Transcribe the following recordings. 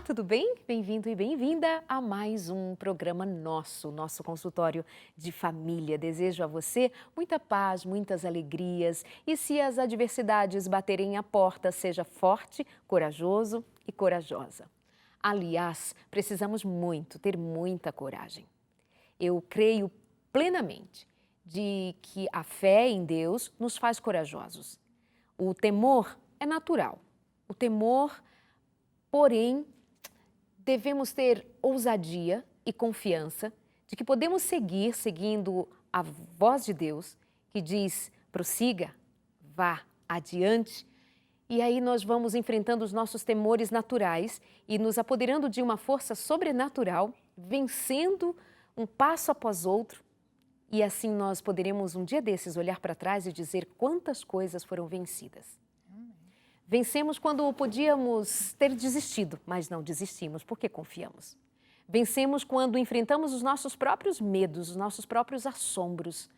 tudo bem? Bem-vindo e bem-vinda a mais um programa nosso consultório de família. Desejo a você muita paz, muitas alegrias e se as adversidades baterem à porta, seja forte, corajoso e corajosa. Aliás, precisamos ter muita coragem. Eu creio plenamente de que a fé em Deus nos faz corajosos. O temor é natural. O temor, porém, devemos ter ousadia e confiança de que podemos seguir seguindo a voz de Deus que diz: prossiga, vá adiante. E aí nós vamos enfrentando os nossos temores naturais e nos apoderando de uma força sobrenatural, vencendo um passo após outro. E assim nós poderemos um dia desses olhar para trás e dizer quantas coisas foram vencidas. Vencemos quando podíamos ter desistido, mas não desistimos porque confiamos. Vencemos quando enfrentamos os nossos próprios medos, os nossos próprios assombros.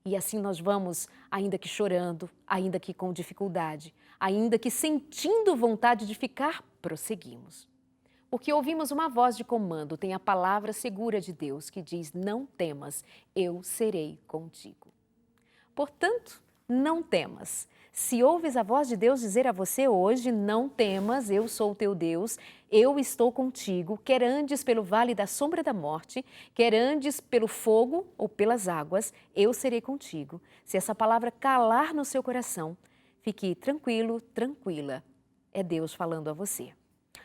E assim nós vamos, ainda que chorando, ainda que com dificuldade, ainda que sentindo vontade de ficar, prosseguimos. Porque ouvimos uma voz de comando, tem a palavra segura de Deus que diz: não temas, eu serei contigo. Portanto, não temas. Se ouves a voz de Deus dizer a você hoje: não temas, eu sou o teu Deus, eu estou contigo, quer andes pelo vale da sombra da morte, quer andes pelo fogo ou pelas águas, eu serei contigo. Se essa palavra calar no seu coração, fique tranquilo, tranquila. É Deus falando a você.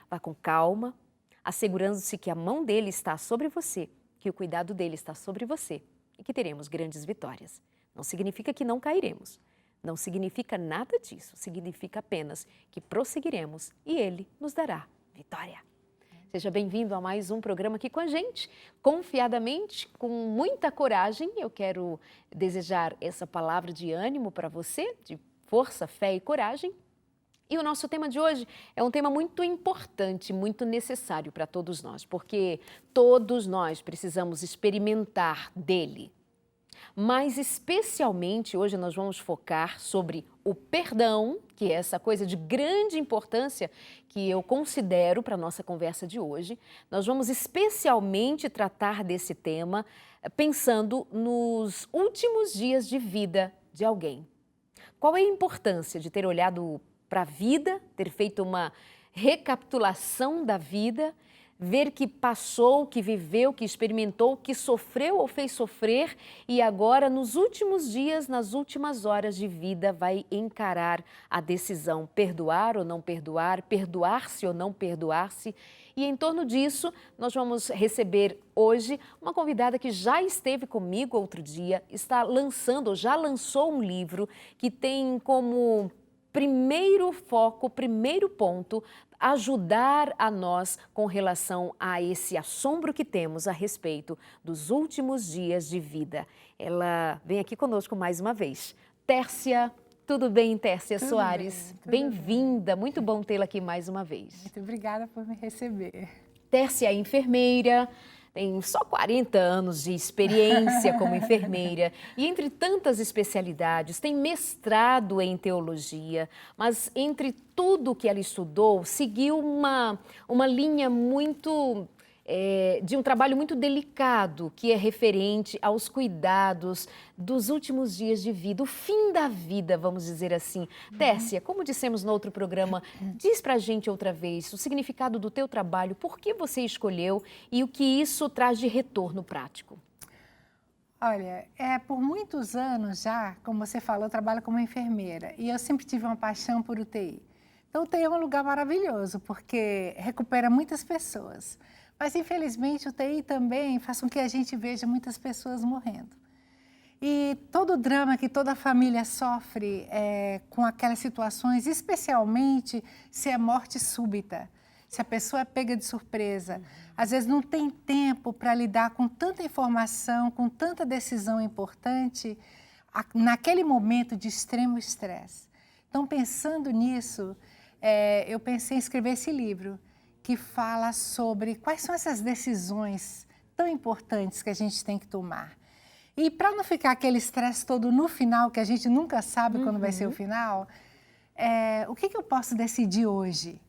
Vá com calma, assegurando-se que a mão dele está sobre você, que o cuidado dele está sobre você e que teremos grandes vitórias. Não significa que não cairemos. Não significa nada disso, significa apenas que prosseguiremos e Ele nos dará vitória. Seja bem-vindo a mais um programa aqui com a gente, confiadamente, com muita coragem. Eu quero desejar essa palavra de ânimo para você, de força, fé e coragem. E o nosso tema de hoje é um tema muito importante, muito necessário para todos nós, porque todos nós precisamos experimentar dele. Mas especialmente hoje nós vamos focar sobre o perdão, que é essa coisa de grande importância que eu considero para a nossa conversa de hoje. Nós vamos especialmente tratar desse tema pensando nos últimos dias de vida de alguém. Qual é a importância de ter olhado para a vida, ter feito uma recapitulação da vida, ver que passou, que viveu, que experimentou, que sofreu ou fez sofrer e agora, nos últimos dias, nas últimas horas de vida, vai encarar a decisão perdoar ou não perdoar, perdoar-se ou não perdoar-se. E em torno disso, nós vamos receber hoje uma convidada que já esteve comigo outro dia, está lançando ou já lançou um livro que tem como primeiro foco, primeiro ponto, ajudar a nós com relação a esse assombro que temos a respeito dos últimos dias de vida. Ela vem aqui conosco mais uma vez. Tércia, tudo bem, Tércia Soares? Bem-vinda, muito bom tê-la aqui mais uma vez. Muito obrigada por me receber. Tércia é enfermeira, tem só 40 anos de experiência como enfermeira e entre tantas especialidades, tem mestrado em teologia, mas entre tudo que ela estudou, seguiu uma linha muito, de um trabalho muito delicado, que é referente aos cuidados dos últimos dias de vida, o fim da vida, vamos dizer assim. Tércia, como dissemos no outro programa, diz pra gente outra vez o significado do teu trabalho, por que você escolheu e o que isso traz de retorno prático. Olha, por muitos anos já, como você falou, eu trabalho como enfermeira e eu sempre tive uma paixão por UTI. Então, UTI é um lugar maravilhoso, porque recupera muitas pessoas. Mas, infelizmente, o UTI também faz com que a gente veja muitas pessoas morrendo. E todo o drama que toda a família sofre com aquelas situações, especialmente se é morte súbita, se a pessoa é pega de surpresa, às vezes não tem tempo para lidar com tanta informação, com tanta decisão importante, naquele momento de extremo estresse. Então, pensando nisso, eu pensei em escrever esse livro, que fala sobre quais são essas decisões tão importantes que a gente tem que tomar. E para não ficar aquele estresse todo no final, que a gente nunca sabe quando vai ser o final, o que eu posso decidir hoje?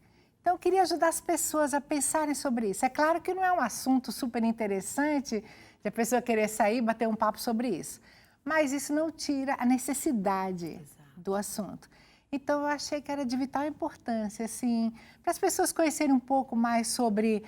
Então, eu queria ajudar as pessoas a pensarem sobre isso. É claro que não é um assunto super interessante de a pessoa querer sair e bater um papo sobre isso, mas isso não tira a necessidade do assunto. Então, eu achei que era de vital importância, assim, para as pessoas conhecerem um pouco mais sobre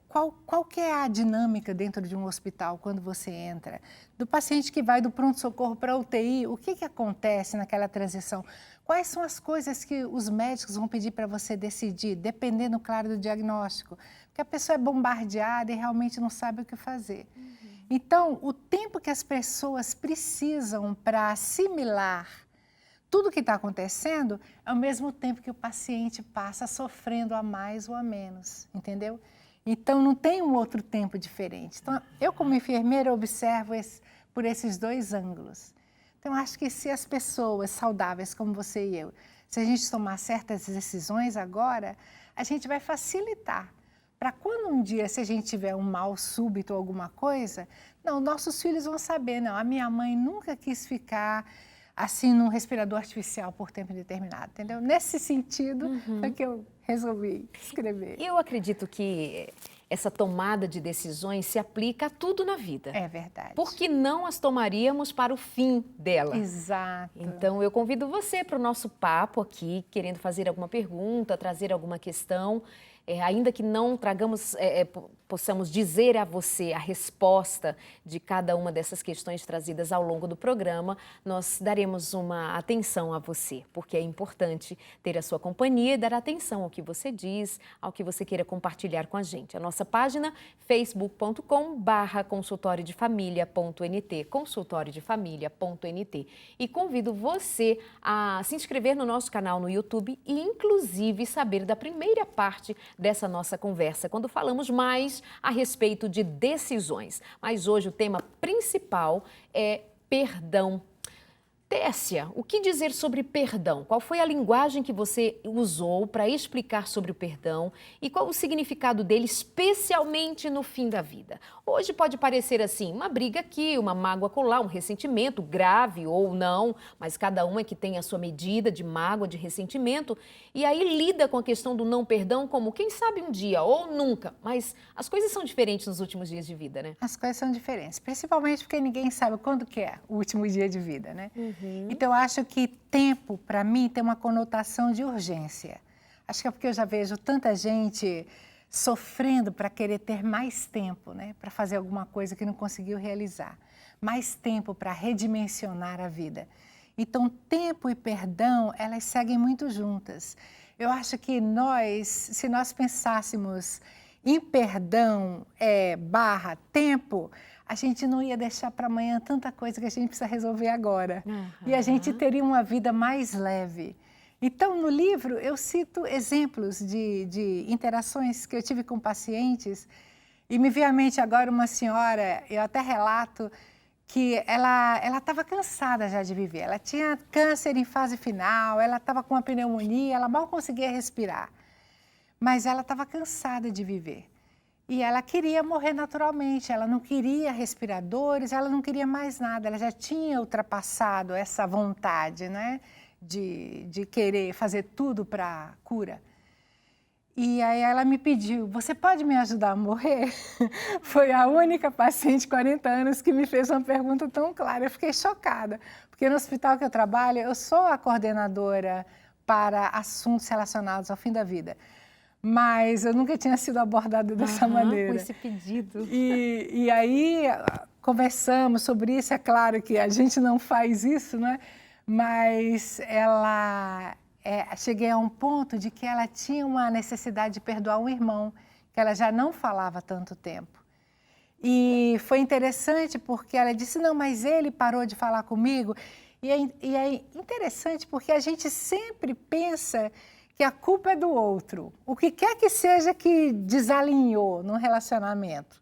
qual que é a dinâmica dentro de um hospital quando você entra. Do paciente que vai do pronto-socorro para a UTI, o que acontece naquela transição? Quais são as coisas que os médicos vão pedir para você decidir, dependendo, claro, do diagnóstico? Porque a pessoa é bombardeada e realmente não sabe o que fazer. Então, o tempo que as pessoas precisam para assimilar tudo que está acontecendo é o mesmo tempo que o paciente passa sofrendo a mais ou a menos, entendeu? Então, não tem um outro tempo diferente. Então, eu como enfermeira observo por esses dois ângulos. Então, acho que se as pessoas saudáveis como você e eu, se a gente tomar certas decisões agora, a gente vai facilitar. Para quando um dia, se a gente tiver um mal súbito ou alguma coisa, não, nossos filhos vão saber, não, a minha mãe nunca quis ficar assim num respirador artificial por tempo indeterminado, entendeu? Nesse sentido é que eu resolvi escrever. Eu acredito que essa tomada de decisões se aplica a tudo na vida. É verdade. Porque não as tomaríamos para o fim dela. Exato. Então, eu convido você para o nosso papo aqui, querendo fazer alguma pergunta, trazer alguma questão. Ainda que não possamos dizer a você a resposta de cada uma dessas questões trazidas ao longo do programa, nós daremos uma atenção a você, porque é importante ter a sua companhia e dar atenção ao que você diz, ao que você queira compartilhar com a gente. A nossa página, facebook.com/consultoriodefamilia.nt, consultoriodefamilia.nt. E convido você a se inscrever no nosso canal no YouTube e, inclusive, saber da primeira parte dessa nossa conversa, quando falamos mais a respeito de decisões. Mas hoje o tema principal é perdão. Tessia, o que dizer sobre perdão? Qual foi a linguagem que você usou para explicar sobre o perdão e qual o significado dele, especialmente no fim da vida? Hoje pode parecer assim, uma briga aqui, uma mágoa acolá, um ressentimento grave ou não, mas cada um é que tem a sua medida de mágoa, de ressentimento, e aí lida com a questão do não perdão como, quem sabe um dia ou nunca, mas as coisas são diferentes nos últimos dias de vida, né? As coisas são diferentes, principalmente porque ninguém sabe quando que é o último dia de vida, né? Então, eu acho que tempo, para mim, tem uma conotação de urgência. Acho que é porque eu já vejo tanta gente sofrendo para querer ter mais tempo, né? Para fazer alguma coisa que não conseguiu realizar. Mais tempo para redimensionar a vida. Então, tempo e perdão, elas seguem muito juntas. Eu acho que se nós pensássemos em perdão barra tempo, a gente não ia deixar para amanhã tanta coisa que a gente precisa resolver agora. E a gente teria uma vida mais leve. Então, no livro, eu cito exemplos de interações que eu tive com pacientes e me veio à mente agora uma senhora, eu até relato, que ela estava cansada já de viver. Ela tinha câncer em fase final, ela estava com uma pneumonia, ela mal conseguia respirar. Mas ela estava cansada de viver. E ela queria morrer naturalmente, ela não queria respiradores, ela não queria mais nada, ela já tinha ultrapassado essa vontade, né, de querer fazer tudo para cura. E aí ela me pediu, você pode me ajudar a morrer? Foi a única paciente de 40 anos que me fez uma pergunta tão clara, eu fiquei chocada, porque no hospital que eu trabalho, eu sou a coordenadora para assuntos relacionados ao fim da vida. Mas eu nunca tinha sido abordada dessa maneira. Com esse pedido. E aí conversamos sobre isso, é claro que a gente não faz isso, né? Mas cheguei a um ponto de que ela tinha uma necessidade de perdoar um irmão, que ela já não falava há tanto tempo. E foi interessante porque ela disse, não, mas ele parou de falar comigo. E é interessante porque a gente sempre pensa que a culpa é do outro, o que quer que seja que desalinhou no relacionamento.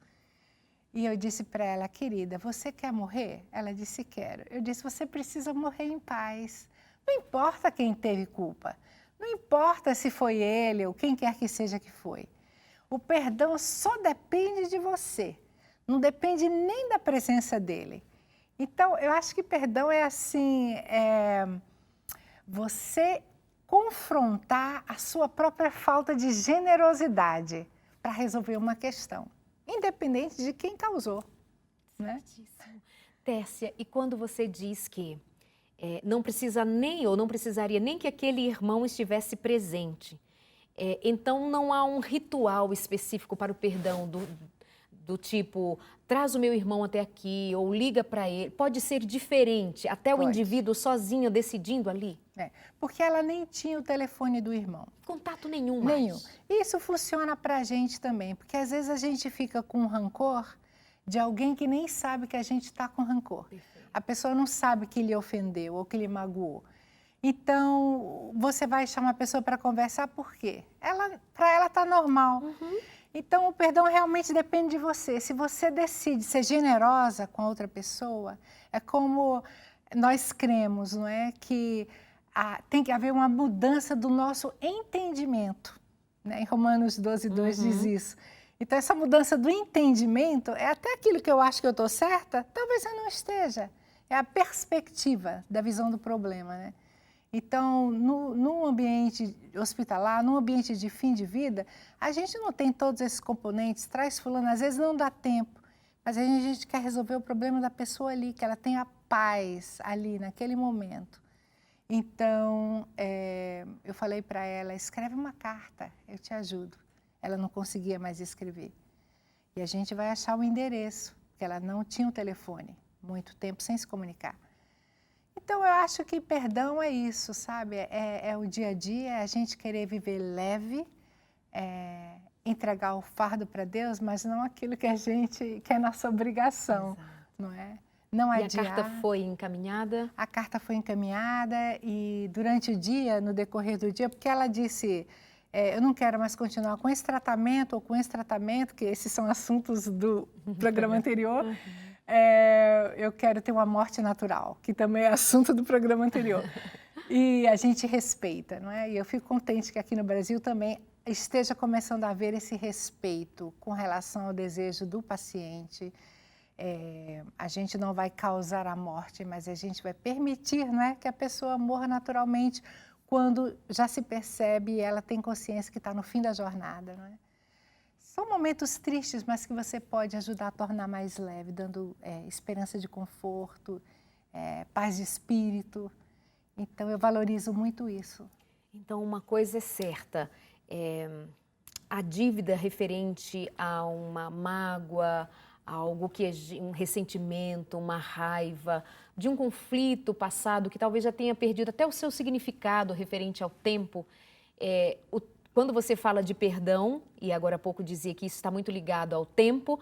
E eu disse para ela, querida, você quer morrer? Ela disse, quero. Eu disse, você precisa morrer em paz. Não importa quem teve culpa, não importa se foi ele ou quem quer que seja que foi. O perdão só depende de você, não depende nem da presença dele. Então, eu acho que perdão é assim, você confrontar a sua própria falta de generosidade para resolver uma questão, independente de quem causou, né? Certíssimo. Tércia, e quando você diz que não precisa nem, ou não precisaria nem que aquele irmão estivesse presente, então não há um ritual específico para o perdão do tipo, traz o meu irmão até aqui, ou liga para ele. Pode ser diferente, até o Pode. indivíduo sozinho decidindo ali? Porque ela nem tinha o telefone do irmão. Contato nenhum mais. Nenhum. Isso funciona para a gente também, porque às vezes a gente fica com rancor de alguém que nem sabe que a gente está com rancor. Perfeito. A pessoa não sabe que lhe ofendeu ou que lhe magoou. Então, você vai chamar a pessoa para conversar por quê? Para ela está normal. Então, o perdão realmente depende de você. Se você decide ser generosa com a outra pessoa, é como nós cremos, não é? Que tem que haver uma mudança do nosso entendimento, né? Em Romanos 12:2 diz isso. Então, essa mudança do entendimento é até aquilo que eu acho que eu estou certa, talvez eu não esteja. É a perspectiva da visão do problema, né? Então, no ambiente hospitalar, no ambiente de fim de vida, a gente não tem todos esses componentes, traz fulano, às vezes não dá tempo, mas a gente quer resolver o problema da pessoa ali, que ela tenha paz ali, naquele momento. Então, eu falei para ela, escreve uma carta, eu te ajudo. Ela não conseguia mais escrever. E a gente vai achar o endereço, porque ela não tinha o telefone, muito tempo sem se comunicar. Então, eu acho que perdão é isso, sabe? É o dia a dia, é a gente querer viver leve, entregar o fardo para Deus, mas não aquilo que é nossa obrigação, Exato. não é? Não adiar. E a carta foi encaminhada? A carta foi encaminhada e durante o dia, no decorrer do dia, porque ela disse, eu não quero mais continuar com esse tratamento ou com esse tratamento, que esses são assuntos do programa anterior, eu quero ter uma morte natural, que também é assunto do programa anterior. E a gente respeita, não é? E eu fico contente que aqui no Brasil também esteja começando a haver esse respeito com relação ao desejo do paciente. A gente não vai causar a morte, mas a gente vai permitir, não é, que a pessoa morra naturalmente quando já se percebe e ela tem consciência que está no fim da jornada, não é? São momentos tristes, mas que você pode ajudar a tornar mais leve, dando esperança de conforto, paz de espírito. Então, eu valorizo muito isso. Então, uma coisa é certa, a dívida referente a uma mágoa, algo que é um ressentimento, uma raiva, de um conflito passado que talvez já tenha perdido até o seu significado referente ao tempo, quando você fala de perdão, e agora há pouco dizia que isso está muito ligado ao tempo,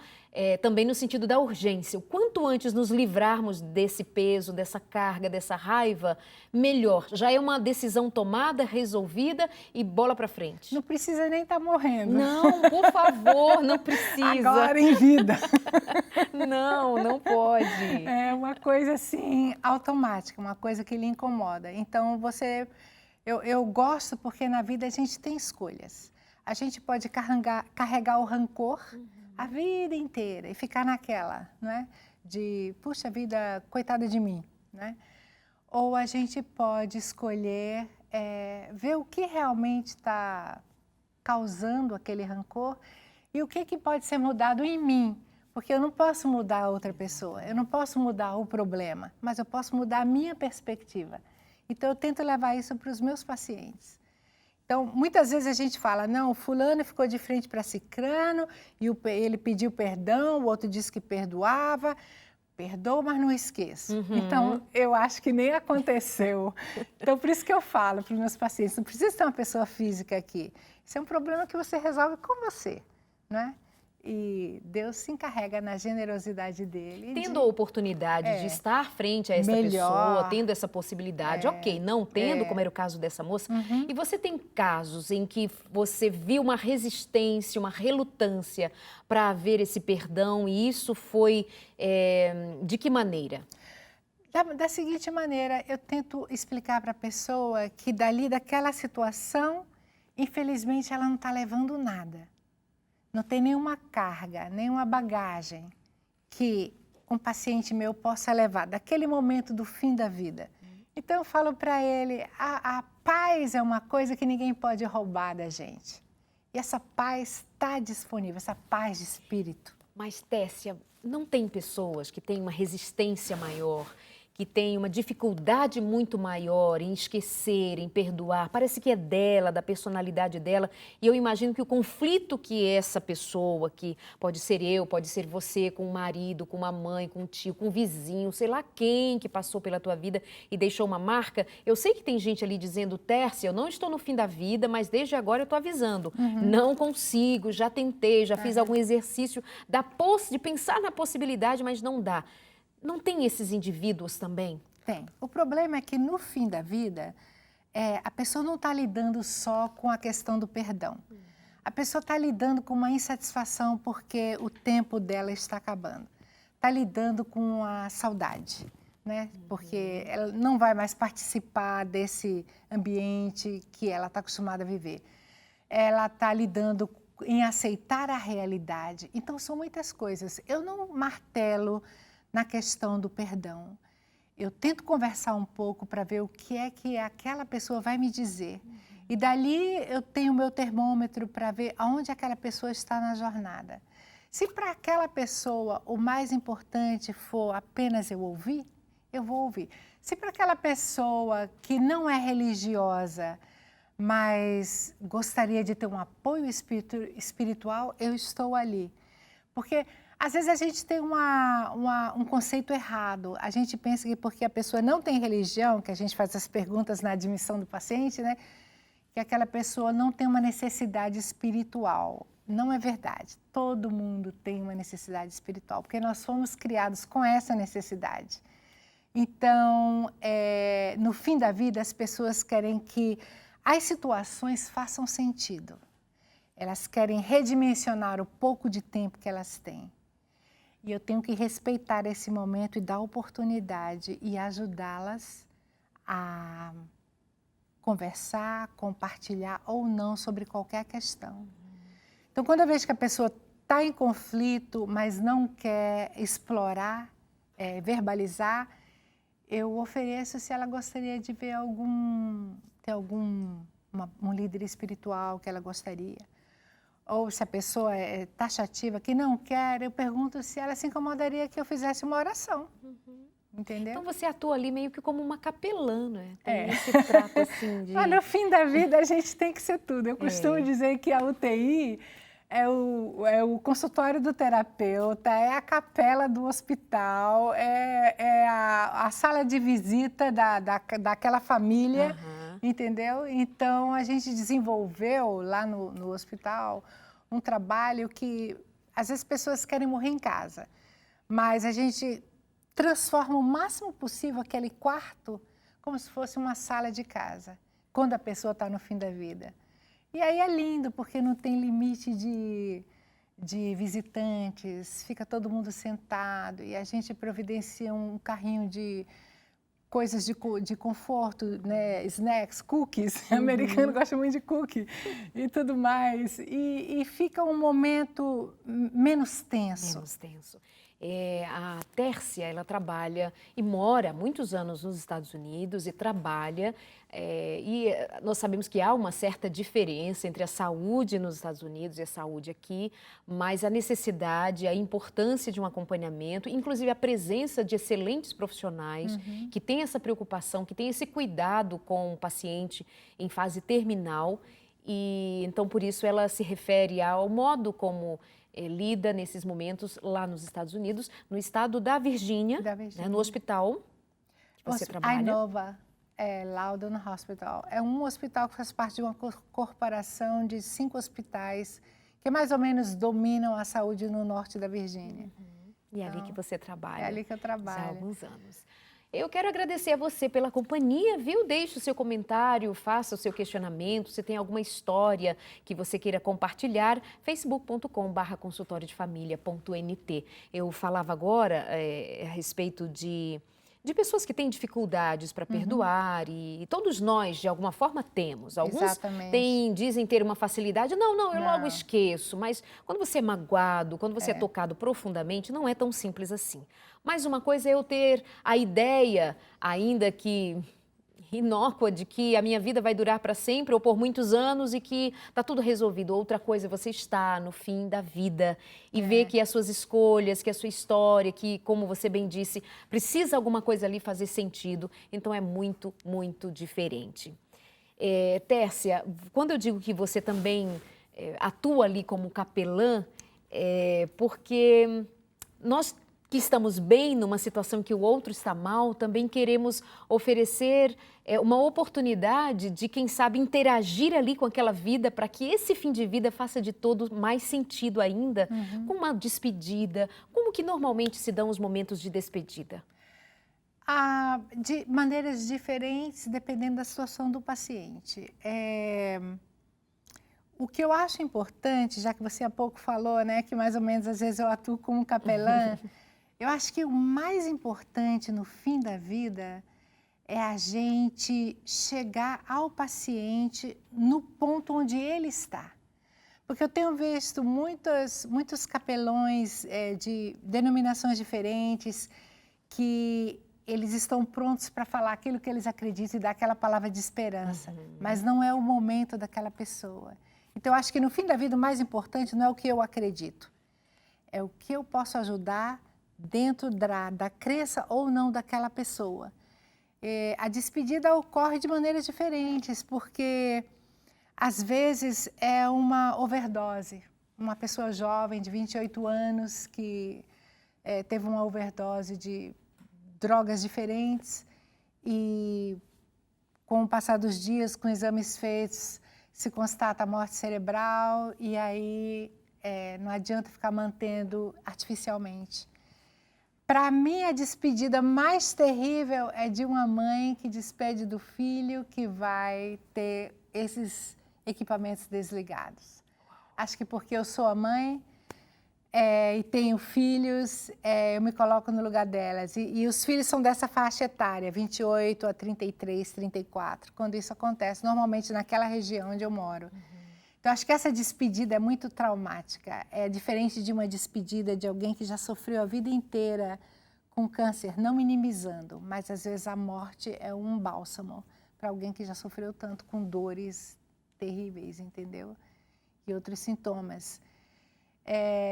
também no sentido da urgência. O quanto antes nos livrarmos desse peso, dessa carga, dessa raiva, melhor. Já é uma decisão tomada, resolvida e bola para frente. Não precisa nem estar morrendo. Não, por favor, não precisa. Agora em vida. Não, não pode. É uma coisa assim, automática, uma coisa que lhe incomoda. Então, eu gosto porque na vida a gente tem escolhas. A gente pode carregar o rancor a vida inteira e ficar naquela, não é? De, puxa vida, coitada de mim, né? Ou a gente pode escolher ver o que realmente está causando aquele rancor e o que pode ser mudado em mim. Porque eu não posso mudar a outra pessoa, eu não posso mudar o problema, mas eu posso mudar a minha perspectiva. Então, eu tento levar isso para os meus pacientes. Então, muitas vezes a gente fala, não, o fulano ficou de frente para cicrano, e ele pediu perdão, o outro disse que perdoava, perdoa, mas não esqueço. Então, eu acho que nem aconteceu. Então, por isso que eu falo para os meus pacientes, não precisa ter uma pessoa física aqui. Isso é um problema que você resolve com você, não é? E Deus se encarrega na generosidade dele. Tendo a oportunidade de estar frente a essa pessoa, tendo essa possibilidade, ok, não tendo, como era o caso dessa moça. E você tem casos em que você viu uma resistência, uma relutância para haver esse perdão e isso foi de que maneira? Da seguinte maneira, eu tento explicar para a pessoa que daquela situação, infelizmente ela não está levando nada. Não tem nenhuma carga, nenhuma bagagem que um paciente meu possa levar daquele momento do fim da vida. Então, eu falo para ele, a paz é uma coisa que ninguém pode roubar da gente. E essa paz está disponível, essa paz de espírito. Mas, Tessia, não tem pessoas que têm uma resistência maior, que têm uma dificuldade muito maior em esquecer, em perdoar? Parece que é dela, da personalidade dela. E eu imagino que o conflito que essa pessoa, que pode ser eu, pode ser você, com o marido, com uma mãe, com um tio, com um vizinho, sei lá quem que passou pela tua vida e deixou uma marca. Eu sei que tem gente ali dizendo, Tessia, eu não estou no fim da vida, mas desde agora eu estou avisando. Não consigo, já tentei, já fiz algum exercício de pensar na possibilidade, mas não dá. Não tem esses indivíduos também? Tem. O problema é que no fim da vida, a pessoa não está lidando só com a questão do perdão. A pessoa está lidando com uma insatisfação porque o tempo dela está acabando. Está lidando com a saudade, né? Porque ela não vai mais participar desse ambiente que ela está acostumada a viver. Ela está lidando em aceitar a realidade. Então, são muitas coisas. Eu não martelo na questão do perdão. Eu tento conversar um pouco para ver o que é que aquela pessoa vai me dizer. E dali eu tenho o meu termômetro para ver aonde aquela pessoa está na jornada. Se para aquela pessoa o mais importante for apenas eu ouvir, eu vou ouvir. Se para aquela pessoa que não é religiosa, mas gostaria de ter um apoio espiritual, eu estou ali. Porque às vezes a gente tem um conceito errado. A gente pensa que porque a pessoa não tem religião, que a gente faz as perguntas na admissão do paciente, né? Que aquela pessoa não tem uma necessidade espiritual. Não é verdade. Todo mundo tem uma necessidade espiritual, porque nós fomos criados com essa necessidade. Então, no fim da vida, as pessoas querem que as situações façam sentido. Elas querem redimensionar o pouco de tempo que elas têm. E eu tenho que respeitar esse momento e dar oportunidade e ajudá-las a conversar, compartilhar ou não sobre qualquer questão. Então, quando eu vejo que a pessoa está em conflito, mas não quer explorar, verbalizar, eu ofereço se ela gostaria de ver um líder espiritual que ela gostaria. Ou se a pessoa é taxativa, que não quer, eu pergunto se ela se incomodaria que eu fizesse uma oração. Entendeu? Então você atua ali meio que como uma capelã, né? Tem esse trato assim de... Mas no fim da vida a gente tem que ser tudo. Eu costumo dizer que a UTI é o consultório do terapeuta, é a capela do hospital, é a sala de visita daquela família. Entendeu? Então, a gente desenvolveu lá no hospital um trabalho que, às vezes, pessoas querem morrer em casa, mas a gente transforma o máximo possível aquele quarto como se fosse uma sala de casa, quando a pessoa está no fim da vida. E aí é lindo, porque não tem limite de visitantes, fica todo mundo sentado e a gente providencia um carrinho de coisas de conforto, né? Snacks, cookies, americano gosta muito de cookie e tudo mais. E fica um momento menos tenso. Menos tenso. A Tércia, ela trabalha e mora há muitos anos nos Estados Unidos e trabalha, e nós sabemos que há uma certa diferença entre a saúde nos Estados Unidos e a saúde aqui, mas a necessidade, a importância de um acompanhamento, inclusive a presença de excelentes profissionais que têm essa preocupação, que têm esse cuidado com o paciente em fase terminal, e então por isso ela se refere ao modo como lida nesses momentos lá nos Estados Unidos, no estado da Virgínia, né, no hospital que você trabalha. Inova Loudoun Hospital. É um hospital que faz parte de uma corporação de 5 hospitais que mais ou menos dominam a saúde no norte da Virgínia. E é ali que você trabalha. É ali que eu trabalho. Há alguns anos. Eu quero agradecer a você pela companhia, viu? Deixe o seu comentário, faça o seu questionamento, se tem alguma história que você queira compartilhar, facebook.com/consultoriodefamilia.nt. Eu falava agora a respeito de pessoas que têm dificuldades para perdoar e todos nós, de alguma forma, temos. Alguns dizem ter uma facilidade. Não, eu logo esqueço. Mas quando você é magoado, quando você é tocado profundamente, não é tão simples assim. Mas uma coisa é eu ter a ideia, ainda que inócua de que a minha vida vai durar para sempre ou por muitos anos e que está tudo resolvido. Outra coisa é você estar no fim da vida e ver que as suas escolhas, que a sua história, que, como você bem disse, precisa alguma coisa ali fazer sentido. Então é muito, muito diferente. Tércia, quando eu digo que você também atua ali como capelã, porque nós que estamos bem numa situação que o outro está mal, também queremos oferecer uma oportunidade de, quem sabe, interagir ali com aquela vida para que esse fim de vida faça de todo mais sentido ainda, com uma despedida. Como que normalmente se dão os momentos de despedida? De maneiras diferentes, dependendo da situação do paciente. O que eu acho importante, já que você há pouco falou, né, que mais ou menos às vezes eu atuo como capelã, eu acho que o mais importante no fim da vida é a gente chegar ao paciente no ponto onde ele está. Porque eu tenho visto muitos capelões de denominações diferentes que eles estão prontos para falar aquilo que eles acreditam e dar aquela palavra de esperança, mas não é o momento daquela pessoa. Então, eu acho que no fim da vida o mais importante não é o que eu acredito, é o que eu posso ajudar dentro da crença ou não daquela pessoa. A despedida ocorre de maneiras diferentes, porque às vezes é uma overdose. Uma pessoa jovem de 28 anos que teve uma overdose de drogas diferentes e com o passar dos dias, com exames feitos, se constata a morte cerebral e aí não adianta ficar mantendo artificialmente. Para mim, a despedida mais terrível é de uma mãe que despede do filho que vai ter esses equipamentos desligados. Acho que porque eu sou a mãe e tenho filhos, eu me coloco no lugar delas. E os filhos são dessa faixa etária, 28 a 33, 34, quando isso acontece, normalmente naquela região onde eu moro. Então, acho que essa despedida é muito traumática. É diferente de uma despedida de alguém que já sofreu a vida inteira com câncer, não minimizando, mas às vezes a morte é um bálsamo para alguém que já sofreu tanto com dores terríveis, entendeu? E outros sintomas.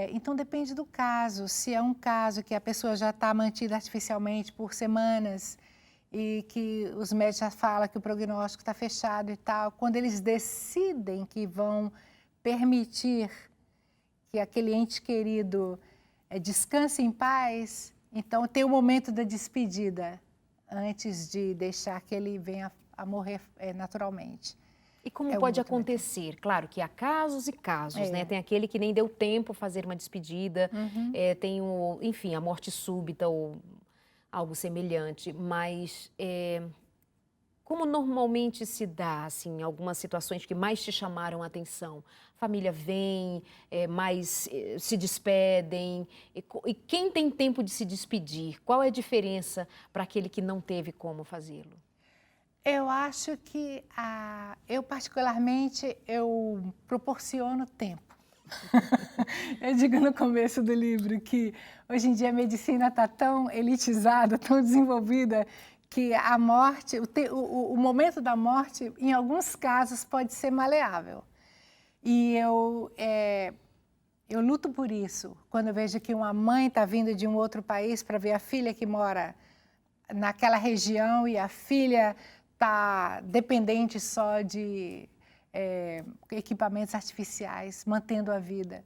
Então, depende do caso. Se é um caso que a pessoa já está mantida artificialmente por semanas e que os médicos já falam que o prognóstico está fechado e tal, quando eles decidem que vão permitir que aquele ente querido descanse em paz, então tem o momento da despedida, antes de deixar que ele venha a morrer naturalmente. E como pode acontecer? Claro que há casos e casos, né? Tem aquele que nem deu tempo fazer uma despedida, tem enfim, a morte súbita ou algo semelhante, mas como normalmente se dá, assim, algumas situações que mais te chamaram a atenção? Família vem, mais se despedem, e quem tem tempo de se despedir? Qual é a diferença para aquele que não teve como fazê-lo? Eu acho que, eu particularmente, eu proporciono tempo. Eu digo no começo do livro que hoje em dia a medicina está tão elitizada, tão desenvolvida, que a morte, o momento da morte, em alguns casos, pode ser maleável. E eu luto por isso, quando eu vejo que uma mãe está vindo de um outro país para ver a filha que mora naquela região e a filha está dependente só de equipamentos artificiais, mantendo a vida.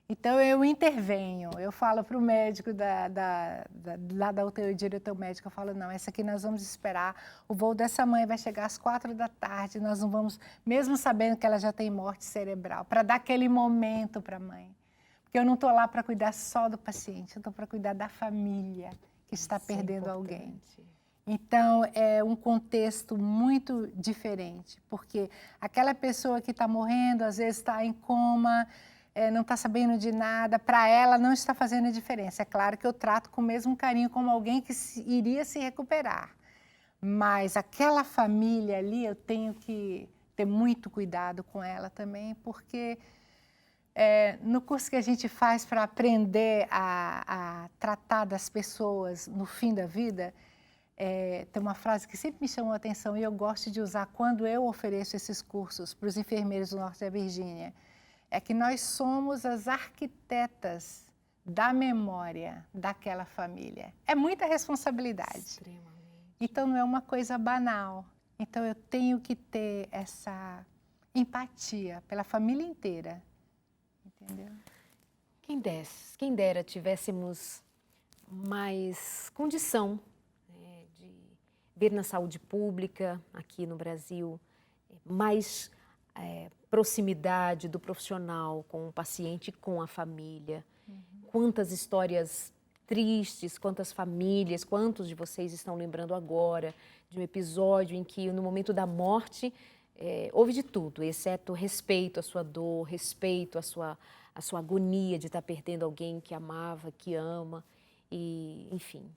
Então, eu intervenho, eu falo para o médico lá da UTI, o diretor médico, eu falo, não, essa aqui nós vamos esperar, o voo dessa mãe vai chegar às 4 da tarde, nós não vamos, mesmo sabendo que ela já tem morte cerebral, para dar aquele momento para a mãe. Porque eu não estou lá para cuidar só do paciente, eu estou para cuidar da família que está perdendo alguém. Então, é um contexto muito diferente, porque aquela pessoa que está morrendo, às vezes está em coma, não está sabendo de nada, para ela não está fazendo diferença. É claro que eu trato com o mesmo carinho como alguém que iria se recuperar, mas aquela família ali eu tenho que ter muito cuidado com ela também, porque no curso que a gente faz para aprender a tratar das pessoas no fim da vida, Tem uma frase que sempre me chamou a atenção e eu gosto de usar quando eu ofereço esses cursos para os enfermeiros do Norte da Virgínia. É que nós somos as arquitetas da memória daquela família. É muita responsabilidade. Extremamente. Então, não é uma coisa banal. Então, eu tenho que ter essa empatia pela família inteira. Entendeu? Quem dera tivéssemos mais condição, né, de ver na saúde pública, aqui no Brasil, mais proximidade do profissional com o paciente e com a família. Quantas histórias tristes, quantas famílias, quantos de vocês estão lembrando agora de um episódio em que, no momento da morte, houve de tudo, exceto respeito à sua dor, respeito à sua agonia de estar perdendo alguém que amava, que ama. E, enfim,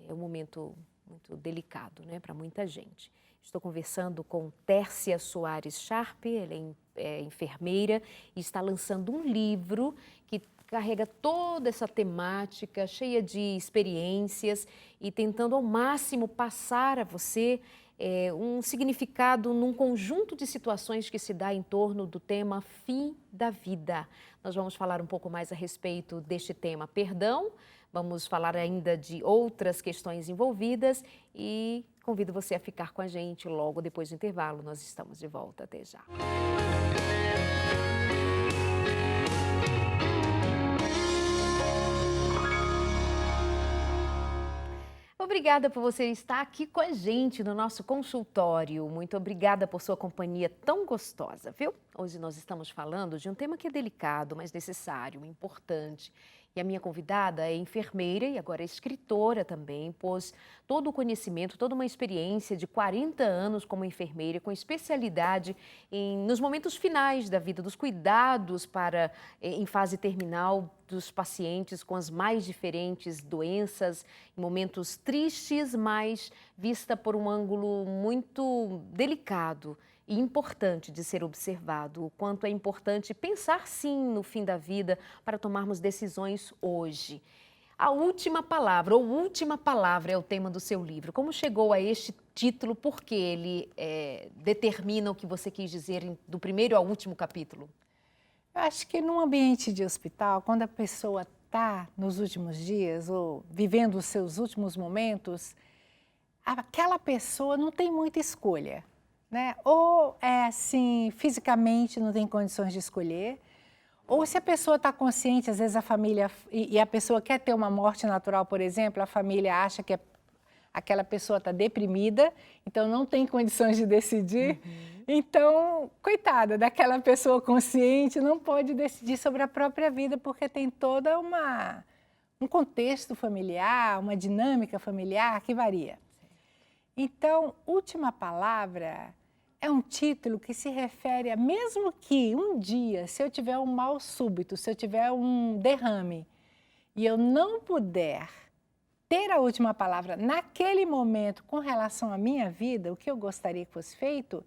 é um momento muito delicado, né, para muita gente. Estou conversando com Tércia Soares Sharp, ela é enfermeira e está lançando um livro que carrega toda essa temática, cheia de experiências e tentando ao máximo passar a você um significado num conjunto de situações que se dá em torno do tema fim da vida. Nós vamos falar um pouco mais a respeito deste tema perdão, vamos falar ainda de outras questões envolvidas e convido você a ficar com a gente logo depois do intervalo. Nós estamos de volta, até já. Obrigada por você estar aqui com a gente no nosso consultório. Muito obrigada por sua companhia tão gostosa, viu? Hoje nós estamos falando de um tema que é delicado, mas necessário, importante. E a minha convidada é enfermeira e agora é escritora também, pois todo o conhecimento, toda uma experiência de 40 anos como enfermeira, com especialidade nos momentos finais da vida, dos cuidados em fase terminal dos pacientes com as mais diferentes doenças, em momentos tristes, mas vista por um ângulo muito delicado e importante de ser observado, o quanto é importante pensar sim no fim da vida para tomarmos decisões hoje. A última palavra, ou última palavra é o tema do seu livro. Como chegou a este título? Porque ele determina o que você quis dizer do primeiro ao último capítulo? Eu acho que num ambiente de hospital, quando a pessoa está nos últimos dias ou vivendo os seus últimos momentos, aquela pessoa não tem muita escolha, né? Ou é assim, fisicamente não tem condições de escolher, ou se a pessoa está consciente, às vezes a família, e a pessoa quer ter uma morte natural, por exemplo, a família acha que aquela pessoa está deprimida, então não tem condições de decidir. Então, coitada daquela pessoa consciente, não pode decidir sobre a própria vida, porque tem toda um contexto familiar, uma dinâmica familiar que varia. Então, última palavra é um título que se refere a, mesmo que um dia, se eu tiver um mal súbito, se eu tiver um derrame, e eu não puder ter a última palavra naquele momento com relação à minha vida, o que eu gostaria que fosse feito,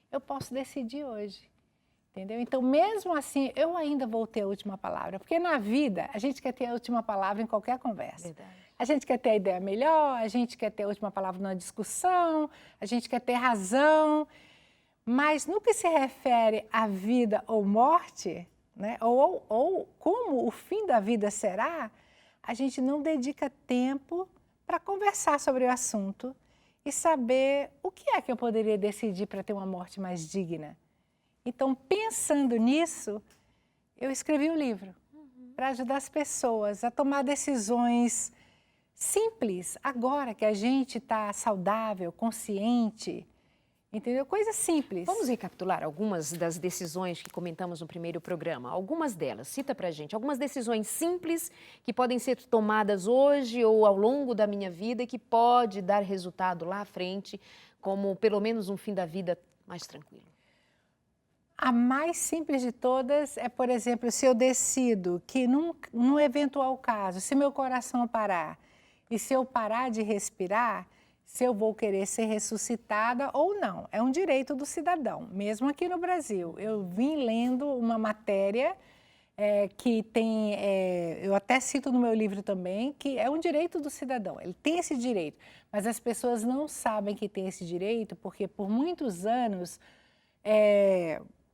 eu posso decidir hoje, entendeu? Então, mesmo assim, eu ainda vou ter a última palavra, porque na vida a gente quer ter a última palavra em qualquer conversa. Verdade. A gente quer ter a ideia melhor, a gente quer ter a última palavra numa discussão, a gente quer ter razão, mas no que se refere à vida ou morte, né, ou como o fim da vida será, a gente não dedica tempo para conversar sobre o assunto e saber o que é que eu poderia decidir para ter uma morte mais digna. Então, pensando nisso, eu escrevi um livro para ajudar as pessoas a tomar decisões simples, agora que a gente está saudável, consciente, entendeu? Coisas simples. Vamos recapitular algumas das decisões que comentamos no primeiro programa. Algumas delas, cita pra gente, algumas decisões simples que podem ser tomadas hoje ou ao longo da minha vida e que pode dar resultado lá à frente, como pelo menos um fim da vida mais tranquilo. A mais simples de todas é, por exemplo, se eu decido que num eventual caso, se meu coração parar e se eu parar de respirar, se eu vou querer ser ressuscitada ou não. É um direito do cidadão, mesmo aqui no Brasil. Eu vim lendo uma matéria que tem, eu até cito no meu livro também, que é um direito do cidadão, ele tem esse direito, mas as pessoas não sabem que tem esse direito porque por muitos anos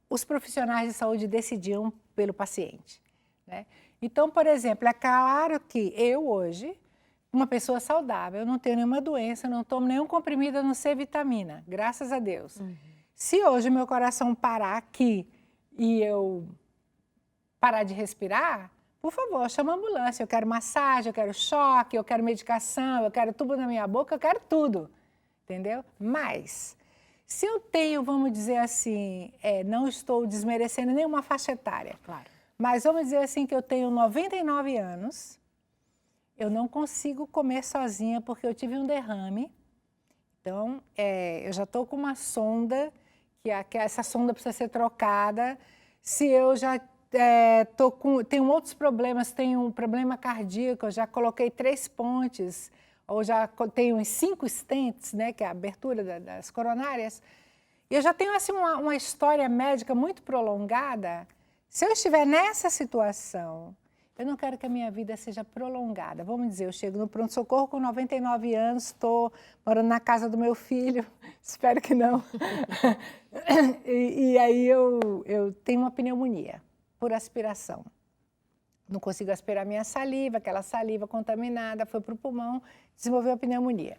os profissionais de saúde decidiam pelo paciente, né? Então, por exemplo, é claro que eu hoje, uma pessoa saudável, eu não tenho nenhuma doença, não tomo nenhum comprimido a não ser vitamina, graças a Deus. Se hoje meu coração parar aqui e eu parar de respirar, por favor, chama a ambulância. Eu quero massagem, eu quero choque, eu quero medicação, eu quero tubo na minha boca, eu quero tudo, entendeu? Mas, se eu tenho, vamos dizer assim, não estou desmerecendo nenhuma faixa etária, Claro. mas vamos dizer assim que eu tenho 99 anos, eu não consigo comer sozinha porque eu tive um derrame. Então, eu já estou com uma sonda, que essa sonda precisa ser trocada. Se eu já tenho outros problemas, tenho um problema cardíaco, eu já coloquei 3 pontes, ou já tenho uns 5 stents, né, que é a abertura das coronárias. E eu já tenho assim, uma história médica muito prolongada. Se eu estiver nessa situação, eu não quero que a minha vida seja prolongada. Vamos dizer, eu chego no pronto-socorro com 99 anos, estou morando na casa do meu filho, espero que não. E aí eu tenho uma pneumonia por aspiração. Não consigo aspirar minha saliva, aquela saliva contaminada, foi para o pulmão, desenvolveu a pneumonia.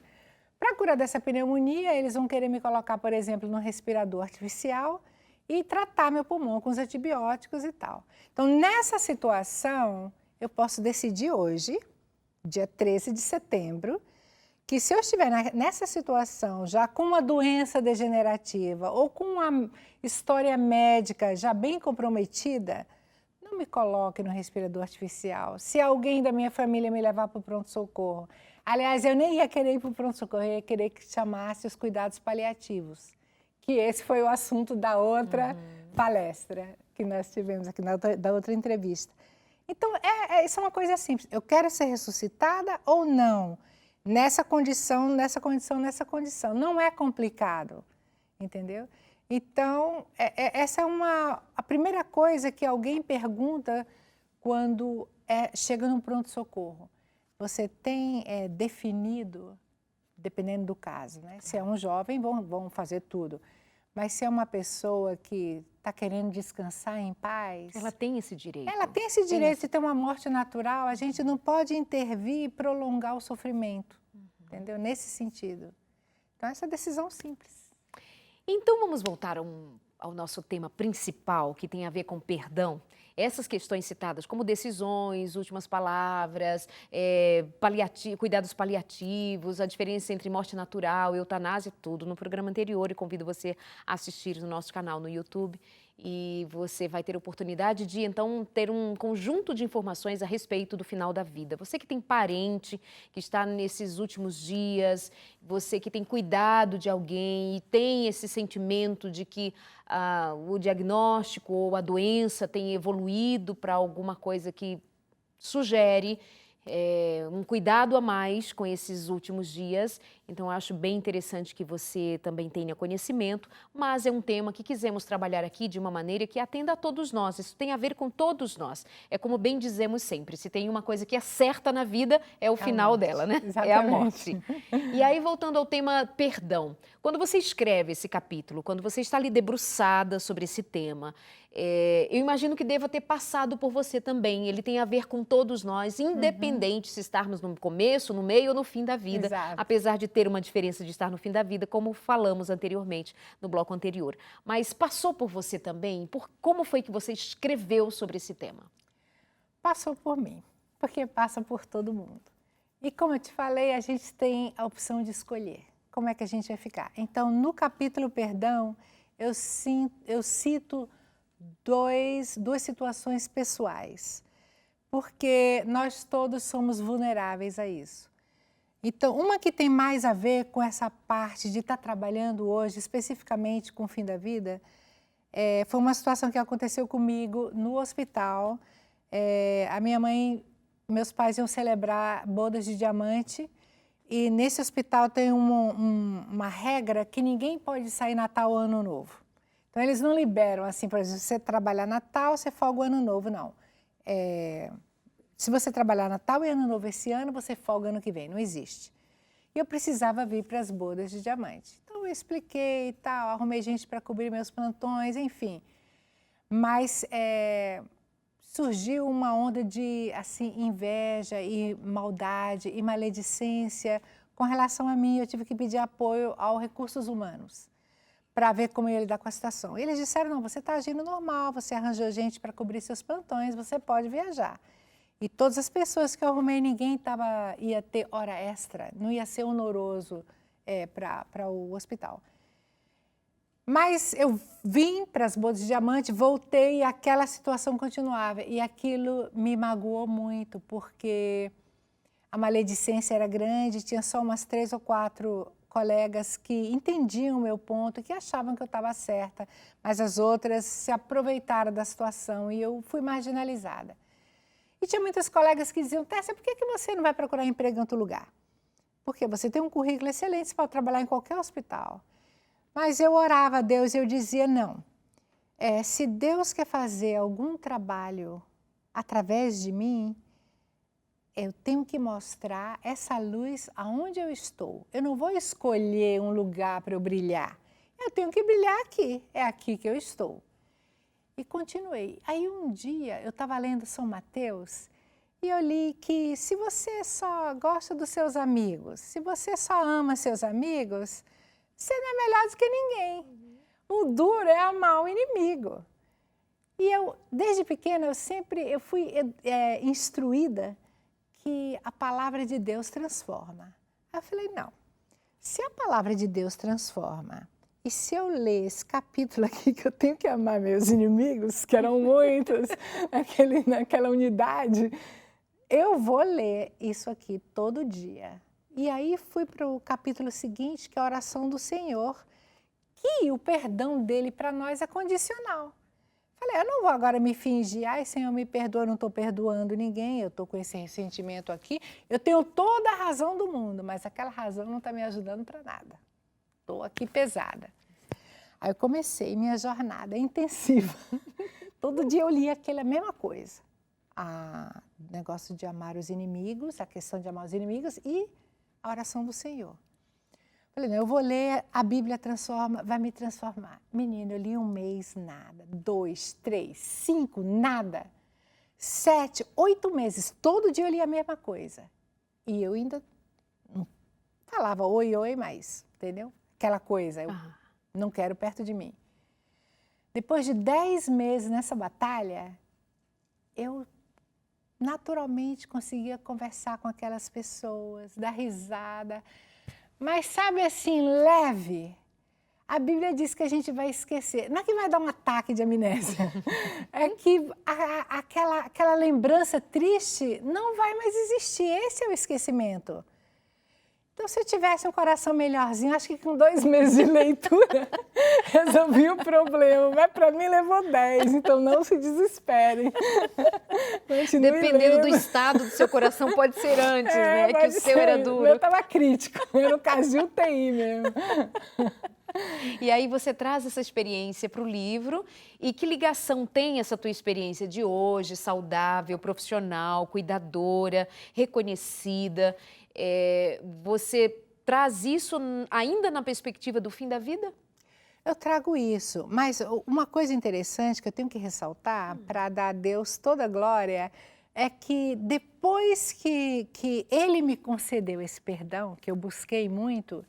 Para curar dessa pneumonia, eles vão querer me colocar, por exemplo, num respirador artificial e tratar meu pulmão com os antibióticos e tal. Então, nessa situação, eu posso decidir hoje, dia 13 de setembro, que se eu estiver nessa situação, já com uma doença degenerativa ou com uma história médica já bem comprometida, não me coloque no respirador artificial. Se alguém da minha família me levar para o pronto-socorro, aliás, eu nem ia querer ir para o pronto-socorro, eu ia querer que chamasse os cuidados paliativos, que esse foi o assunto da outra palestra que nós tivemos aqui, da outra entrevista. Então, isso é uma coisa simples. Eu quero ser ressuscitada ou não? Nessa condição, nessa condição, nessa condição. Não é complicado, entendeu? Então, essa é a primeira coisa que alguém pergunta quando chega no pronto-socorro. Você tem definido, dependendo do caso, né? Se é um jovem, vão fazer tudo. Mas se é uma pessoa que está querendo descansar em paz... Ela tem esse direito. Ela tem esse direito de ter uma morte natural. A gente não pode intervir e prolongar o sofrimento, entendeu? Nesse sentido. Então, essa é a decisão simples. Então, vamos voltar ao nosso tema principal, que tem a ver com perdão. Essas questões citadas, como decisões, últimas palavras, cuidados paliativos, a diferença entre morte natural, eutanásia, tudo no programa anterior. E convido você a assistir no nosso canal no YouTube. E você vai ter oportunidade de, então, ter um conjunto de informações a respeito do final da vida. Você que tem parente que está nesses últimos dias, você que tem cuidado de alguém e tem esse sentimento de que o diagnóstico ou a doença tem evoluído para alguma coisa que sugere um cuidado a mais com esses últimos dias. Então, eu acho bem interessante que você também tenha conhecimento, mas é um tema que quisemos trabalhar aqui de uma maneira que atenda a todos nós. Isso tem a ver com todos nós. É como bem dizemos sempre, se tem uma coisa que é certa na vida, é o final dela, né? Exatamente. É a morte. E aí, voltando ao tema perdão, quando você escreve esse capítulo, quando você está ali debruçada sobre esse tema, eu imagino que deva ter passado por você também. Ele tem a ver com todos nós, independente se estarmos no começo, no meio ou no fim da vida. Exato. Apesar de ter uma diferença de estar no fim da vida, como falamos anteriormente no bloco anterior. Mas passou por você também? Como foi que você escreveu sobre esse tema? Passou por mim, porque passa por todo mundo. E como eu te falei, a gente tem a opção de escolher como é que a gente vai ficar. Então, no capítulo Perdão, eu cito duas situações pessoais, porque nós todos somos vulneráveis a isso. Então, uma que tem mais a ver com essa parte de estar trabalhando hoje, especificamente com o fim da vida, foi uma situação que aconteceu comigo no hospital. A minha mãe, meus pais iam celebrar bodas de diamante e nesse hospital tem uma regra que ninguém pode sair Natal ou Ano Novo. Então, eles não liberam, assim, por exemplo, você trabalhar Natal, você folga o Ano Novo, não. se você trabalhar Natal e Ano Novo esse ano, você folga ano que vem. Não existe. E eu precisava vir para as bodas de diamante. Então, eu expliquei e tal, arrumei gente para cobrir meus plantões, enfim. Mas surgiu uma onda de assim, inveja e maldade e maledicência com relação a mim. Eu tive que pedir apoio aos recursos humanos para ver como eu ia lidar com a situação. E eles disseram, não, você está agindo normal, você arranjou gente para cobrir seus plantões, você pode viajar. E todas as pessoas que eu arrumei, ninguém ia ter hora extra, não ia ser onoroso para o hospital. Mas eu vim para as bodas de diamante, voltei e aquela situação continuava. E aquilo me magoou muito, porque a maledicência era grande, tinha só umas 3 ou 4 colegas que entendiam o meu ponto, que achavam que eu estava certa, mas as outras se aproveitaram da situação e eu fui marginalizada. E tinha muitas colegas que diziam, Tessia, por que você não vai procurar emprego em outro lugar? Porque você tem um currículo excelente, você pode trabalhar em qualquer hospital. Mas eu orava a Deus e eu dizia, não, se Deus quer fazer algum trabalho através de mim, eu tenho que mostrar essa luz aonde eu estou. Eu não vou escolher um lugar para eu brilhar. Eu tenho que brilhar aqui, é aqui que eu estou. E continuei. Aí um dia eu estava lendo São Mateus e eu li que se você só gosta dos seus amigos, se você só ama seus amigos, você não é melhor do que ninguém. O duro é amar o inimigo. E eu, desde pequena, eu fui instruída que a palavra de Deus transforma. Aí eu falei, não, se a palavra de Deus transforma, e se eu ler esse capítulo aqui, que eu tenho que amar meus inimigos, que eram muitos, naquela unidade, eu vou ler isso aqui todo dia. E aí fui para o capítulo seguinte, que é a oração do Senhor, que o perdão dele para nós é condicional. Falei, eu não vou agora me fingir, ai, Senhor, me perdoa, eu não estou perdoando ninguém, eu estou com esse ressentimento aqui, eu tenho toda a razão do mundo, mas aquela razão não está me ajudando para nada. Estou aqui pesada. Aí eu comecei minha jornada intensiva. Todo dia eu lia aquela mesma coisa. O negócio de amar os inimigos, a questão de amar os inimigos e a oração do Senhor. Falei, não, eu vou ler, a Bíblia transforma, vai me transformar. Menino, eu li 1 mês, nada. 2, 3, 5, nada. 7, 8 meses, todo dia eu li a mesma coisa. E eu ainda não falava oi, oi, mais, entendeu? Aquela coisa, eu não quero perto de mim. Depois de 10 meses nessa batalha, eu naturalmente conseguia conversar com aquelas pessoas, dar risada. Mas sabe assim, leve, a Bíblia diz que a gente vai esquecer. Não é que vai dar um ataque de amnésia, é que aquela lembrança triste não vai mais existir. Esse é o esquecimento. Então, se eu tivesse um coração melhorzinho, acho que com 2 meses de leitura, resolvi o problema. Mas para mim levou 10, então não se desesperem. Dependendo do estado do seu coração, pode ser antes, né? Que o seu era duro. O meu estava crítico, era o caso de UTI mesmo. E aí você traz essa experiência para o livro. E que ligação tem essa tua experiência de hoje, saudável, profissional, cuidadora, reconhecida? Você traz isso ainda na perspectiva do fim da vida? Eu trago isso, mas uma coisa interessante que eu tenho que ressaltar, para dar a Deus toda a glória, é que depois que Ele me concedeu esse perdão, que eu busquei muito,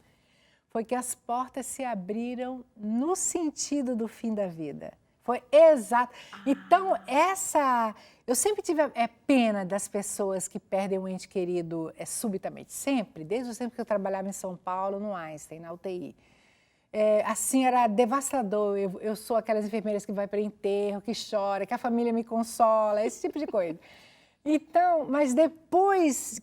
foi que as portas se abriram no sentido do fim da vida. Foi exato. Então, eu sempre tive pena das pessoas que perdem um ente querido subitamente, sempre, desde o tempo que eu trabalhava em São Paulo, no Einstein, na UTI. Assim, era devastador. Eu sou aquelas enfermeiras que vai para enterro, que chora, que a família me consola, esse tipo de coisa. Então, mas depois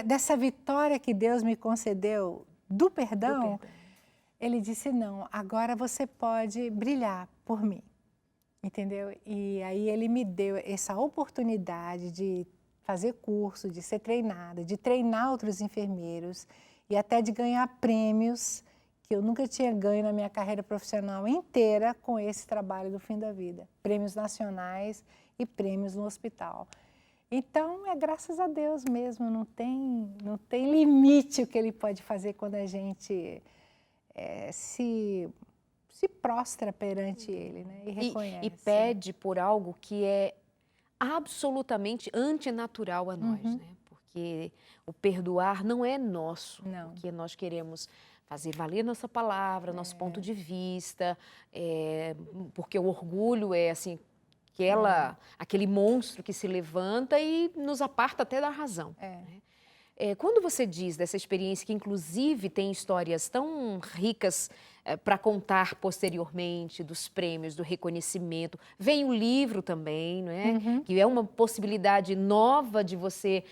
dessa vitória que Deus me concedeu do perdão, Ele disse, não, agora você pode brilhar por mim. Entendeu? E aí Ele me deu essa oportunidade de fazer curso, de ser treinada, de treinar outros enfermeiros e até de ganhar prêmios que eu nunca tinha ganho na minha carreira profissional inteira com esse trabalho do fim da vida. Prêmios nacionais e prêmios no hospital. Então, é graças a Deus mesmo, não tem limite o que Ele pode fazer quando a gente se prostra perante Ele, né? E reconhece. E pede por algo que é absolutamente antinatural a nós, né? Porque o perdoar não é nosso, Não. porque nós queremos fazer valer nossa palavra, nosso ponto de vista, porque o orgulho é assim, aquele monstro que se levanta e nos aparta até da razão. Né? Quando você diz dessa experiência que inclusive tem histórias tão ricas para contar posteriormente, dos prêmios, do reconhecimento, vem o livro também, não é? Que é uma possibilidade nova de você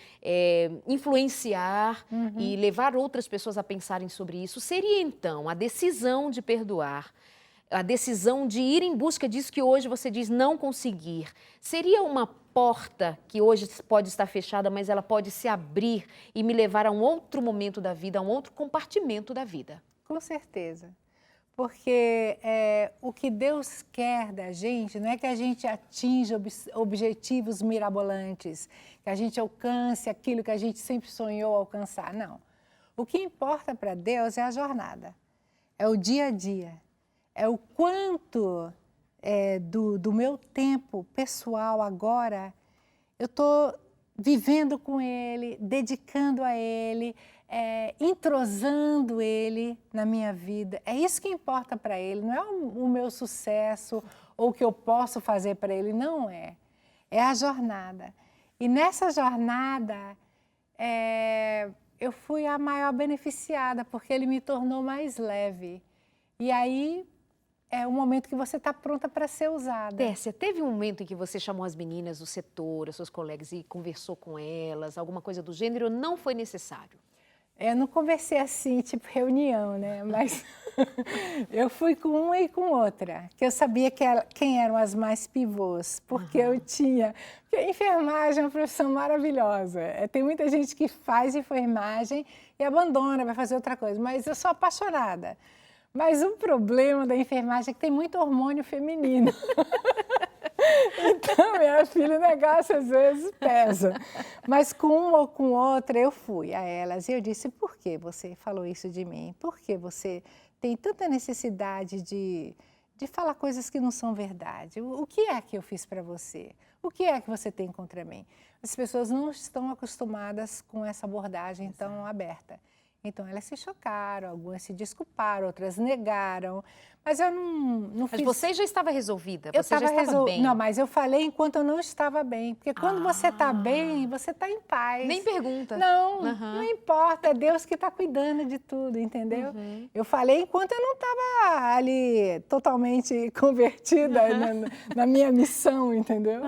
influenciar e levar outras pessoas a pensarem sobre isso. Seria então a decisão de perdoar, a decisão de ir em busca disso que hoje você diz não conseguir, seria uma porta que hoje pode estar fechada, mas ela pode se abrir e me levar a um outro momento da vida, a um outro compartimento da vida? Com certeza. Porque o que Deus quer da gente não é que a gente atinja objetivos mirabolantes, que a gente alcance aquilo que a gente sempre sonhou alcançar, não. O que importa para Deus é a jornada, é o dia a dia, é o quanto do meu tempo pessoal agora eu estou vivendo com Ele, dedicando a Ele, entrosando Ele na minha vida. É isso que importa para Ele, não é o meu sucesso ou o que eu posso fazer para Ele, não é. É a jornada. E nessa jornada, eu fui a maior beneficiada, porque Ele me tornou mais leve. E aí é o momento que você está pronta para ser usada. Tércia, teve um momento em que você chamou as meninas do setor, as suas colegas, e conversou com elas, alguma coisa do gênero, ou não foi necessário? Eu não conversei assim, tipo reunião, né? Mas eu fui com uma e com outra, que eu sabia quem eram as mais pivôs, porque eu tinha... Porque a enfermagem é uma profissão maravilhosa. Tem muita gente que faz enfermagem e abandona, vai fazer outra coisa, mas eu sou apaixonada. Mas o problema da enfermagem é que tem muito hormônio feminino. Então, minha filha, o negócio às vezes pesa. Mas com uma ou com outra eu fui a elas e eu disse, por que você falou isso de mim? Por que você tem tanta necessidade de falar coisas que não são verdade? O que é que eu fiz para você? O que é que você tem contra mim? As pessoas não estão acostumadas com essa abordagem tão aberta. Então, elas se chocaram, algumas se desculparam, outras negaram, mas eu não fiz... Mas você já estava resolvida? Eu você já estava bem? Não, mas eu falei enquanto eu não estava bem, porque quando você está bem, você está em paz. Nem pergunta. Não, não importa, é Deus que está cuidando de tudo, entendeu? Eu falei enquanto eu não estava ali totalmente convertida na minha missão, entendeu?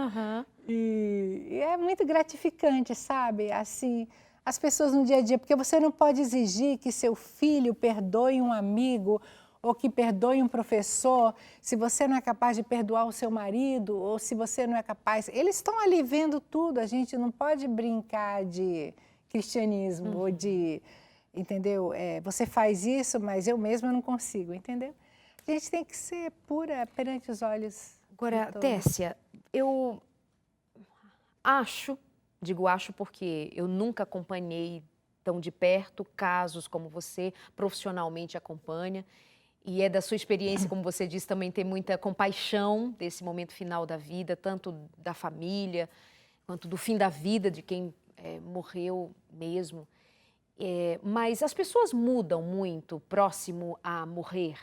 E é muito gratificante, sabe? Assim... As pessoas no dia a dia, porque você não pode exigir que seu filho perdoe um amigo ou que perdoe um professor, se você não é capaz de perdoar o seu marido ou se você não é capaz... Eles estão ali vendo tudo, a gente não pode brincar de cristianismo ou de... Entendeu? Você faz isso, mas eu mesma não consigo, entendeu? A gente tem que ser pura perante os olhos. Agora, Tércia, eu acho... Digo acho porque eu nunca acompanhei tão de perto casos como você profissionalmente acompanha. E é da sua experiência, como você disse, também ter muita compaixão desse momento final da vida, tanto da família, quanto do fim da vida de quem morreu mesmo. Mas as pessoas mudam muito próximo a morrer.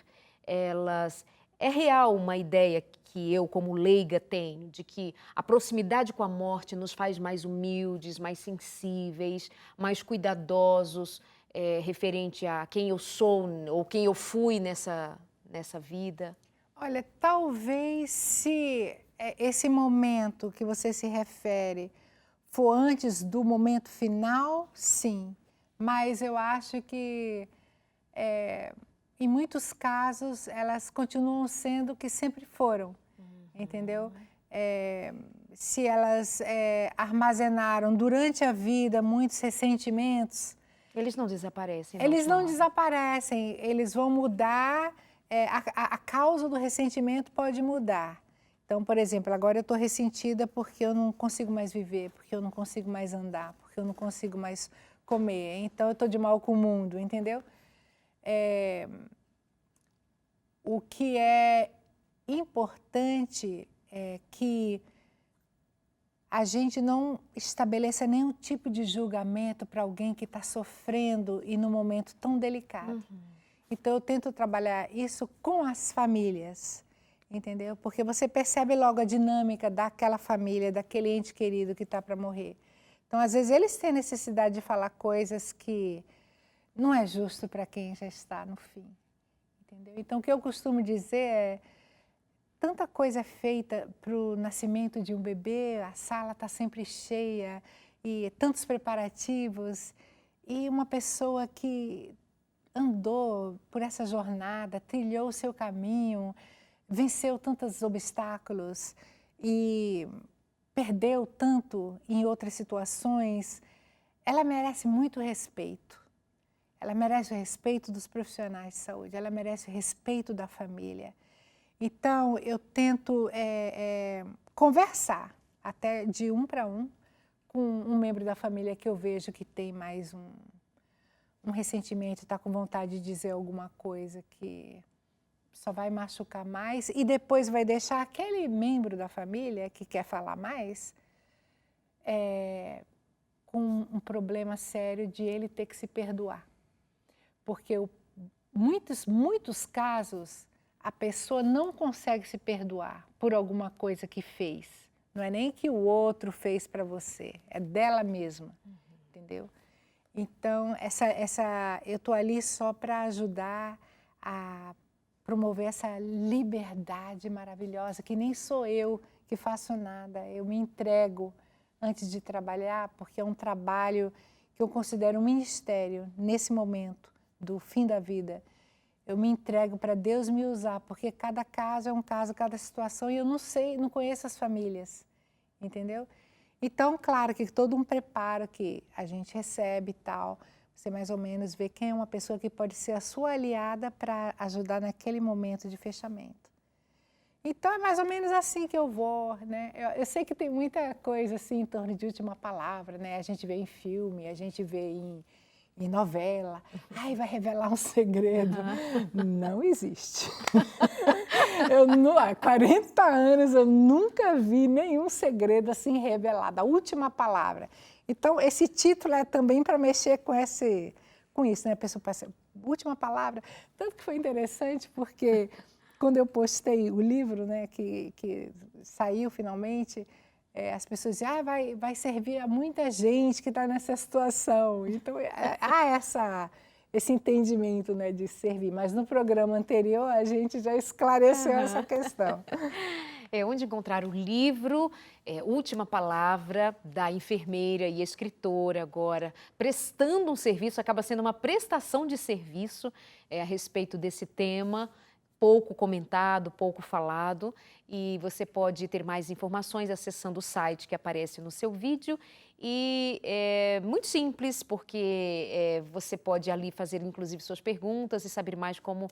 É real uma ideia que eu, como leiga, tenho, de que a proximidade com a morte nos faz mais humildes, mais sensíveis, mais cuidadosos, referente a quem eu sou ou quem eu fui nessa vida? Olha, talvez se esse momento que você se refere for antes do momento final, sim. Mas eu acho que... em muitos casos, elas continuam sendo o que sempre foram, entendeu? Se elas armazenaram durante a vida muitos ressentimentos... Eles não desaparecem? Eles não desaparecem, eles vão mudar, a causa do ressentimento pode mudar. Então, por exemplo, agora eu estou ressentida porque eu não consigo mais viver, porque eu não consigo mais andar, porque eu não consigo mais comer. Então, eu estou de mal com o mundo, entendeu? O que é importante é que a gente não estabeleça nenhum tipo de julgamento para alguém que está sofrendo e num momento tão delicado. Então, eu tento trabalhar isso com as famílias, entendeu? Porque você percebe logo a dinâmica daquela família, daquele ente querido que está para morrer. Então, às vezes, eles têm necessidade de falar coisas que não é justo para quem já está no fim, entendeu? Então, o que eu costumo dizer é: tanta coisa é feita para o nascimento de um bebê, a sala está sempre cheia, e tantos preparativos, e uma pessoa que andou por essa jornada, trilhou o seu caminho, venceu tantos obstáculos e perdeu tanto em outras situações, ela merece muito respeito. Ela merece o respeito dos profissionais de saúde, ela merece o respeito da família. Então, eu tento conversar, até de um para um, com um membro da família que eu vejo que tem mais um ressentimento, está com vontade de dizer alguma coisa que só vai machucar mais e depois vai deixar aquele membro da família que quer falar mais com um problema sério de ele ter que se perdoar. Porque muitos casos a pessoa não consegue se perdoar por alguma coisa que fez. Não é nem que o outro fez para você, é dela mesma, entendeu? Então, eu estou ali só para ajudar a promover essa liberdade maravilhosa, que nem sou eu que faço nada, eu me entrego antes de trabalhar, porque é um trabalho que eu considero um ministério nesse momento do fim da vida. Eu me entrego para Deus me usar, porque cada caso é um caso, cada situação, e eu não conheço as famílias, entendeu? Então, claro que todo um preparo que a gente recebe e tal, você mais ou menos vê quem é uma pessoa que pode ser a sua aliada para ajudar naquele momento de fechamento. Então, é mais ou menos assim que eu vou, né? Eu sei que tem muita coisa assim em torno de última palavra, né? A gente vê em filme, a gente vê em novela. Ai, vai revelar um segredo. Não existe. Há 40 anos eu nunca vi nenhum segredo assim revelado, a última palavra. Então, esse título é também para mexer com isso, né? A pessoa pensa, última palavra. Tanto que foi interessante, porque quando eu postei o livro, né, que saiu finalmente, as pessoas dizem, vai servir a muita gente que está nessa situação. Então, há esse entendimento, né, de servir. Mas no programa anterior a gente já esclareceu essa questão. Onde encontrar o livro, Última Palavra, da enfermeira e escritora agora, prestando um serviço, acaba sendo uma prestação de serviço a respeito desse tema, pouco comentado, pouco falado, e você pode ter mais informações acessando o site que aparece no seu vídeo. E é muito simples, porque você pode ali fazer inclusive suas perguntas e saber mais como